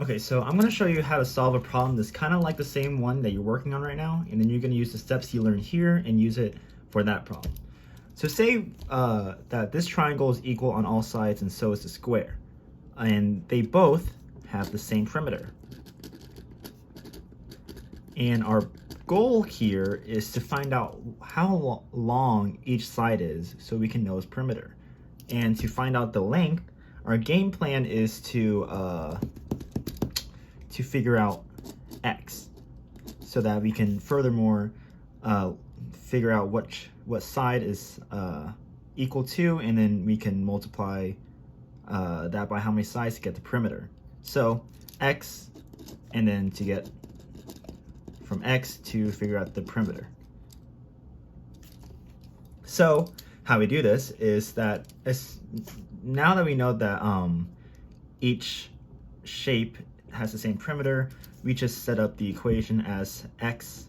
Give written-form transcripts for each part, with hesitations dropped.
Okay, so I'm going to show you how to solve a problem that's kind of like the same one that you're working on right now, and then you're going to use the steps you learned here and use it for that problem. So say that this triangle is equal on all sides and so is the square, and they both have the same perimeter. And our goal here is to find out how long each side is so we can know its perimeter. And to find out the length, our game plan is to figure out x, so that we can furthermore figure out what side is equal to, and then we can multiply that by how many sides to get the perimeter. So x, and then to get from x to figure out the perimeter. So how we do this is that now that we know that each shape has the same perimeter, we just set up the equation as x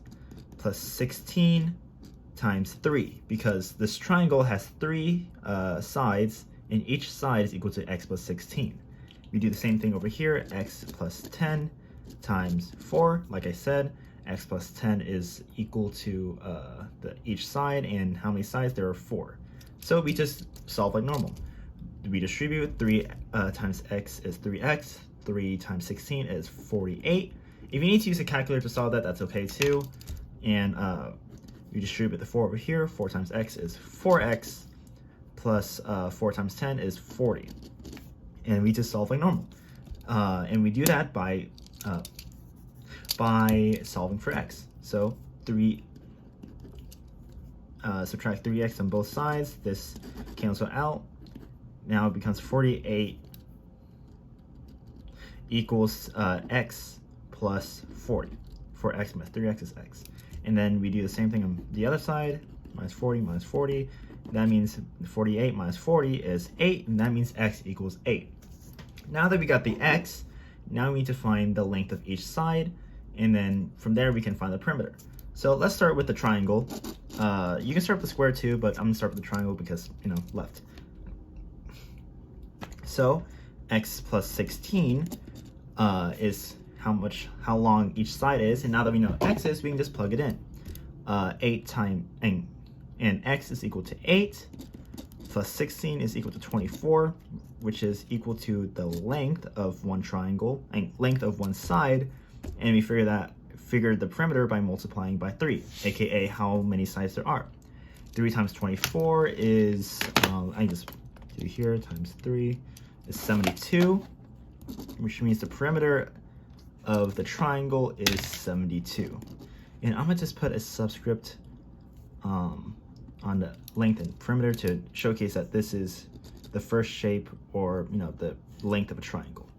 plus 16 times 3, because this triangle has 3 sides and each side is equal to x plus 16. We do the same thing over here, x plus 10 times 4, like I said. X plus 10 is equal to each side, and how many sides? There are 4. So we just solve like normal. We distribute 3 times x is 3x, 3 times 16 is 48. If you need to use a calculator to solve that, that's okay too. And we distribute the 4 over here. 4 times x is 4x, plus 4 times 10 is 40. And we just solve like normal. And we do that by solving for x. So subtract 3x on both sides. This cancels out. Now it becomes 48 equals x plus 40. 4x minus 3x is x. And then we do the same thing on the other side. Minus 40 minus 40. That means 48 minus 40 is 8, and that means x equals 8. Now that we got the x, now we need to find the length of each side, and then from there we can find the perimeter. So let's start with the triangle. You can start with the square too, but I'm gonna start with the triangle because, left. So x plus 16 is how long each side is, and now that we know x is, we can just plug it in. 8 times and x is equal to 8 plus 16 is equal to 24, which is equal to the length of one triangle and length of one side, and we figured the perimeter by multiplying by 3, aka how many sides there are. 3 times 24 is I can just do here times 3 is 72, which means the perimeter of the triangle is 72. And I'm gonna just put a subscript on the length and perimeter to showcase that this is the first shape, or the length of a triangle.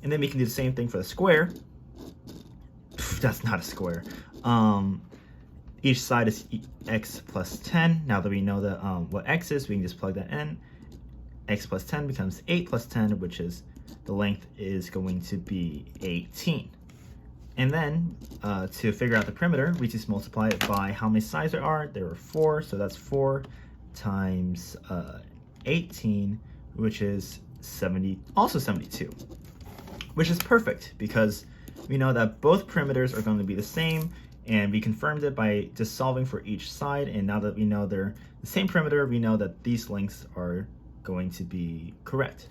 And then we can do the same thing for the square. That's not a square. Each side is x plus 10. Now that we know that what x is, we can just plug that in. X plus 10 becomes 8 plus 10, which is the length is going to be 18. And then to figure out the perimeter, we just multiply it by how many sides there are. There are 4, so that's 4 times 18, which is also 72, which is perfect because we know that both perimeters are going to be the same, and we confirmed it by just solving for each side. And now that we know they're the same perimeter, we know that these lengths are going to be correct.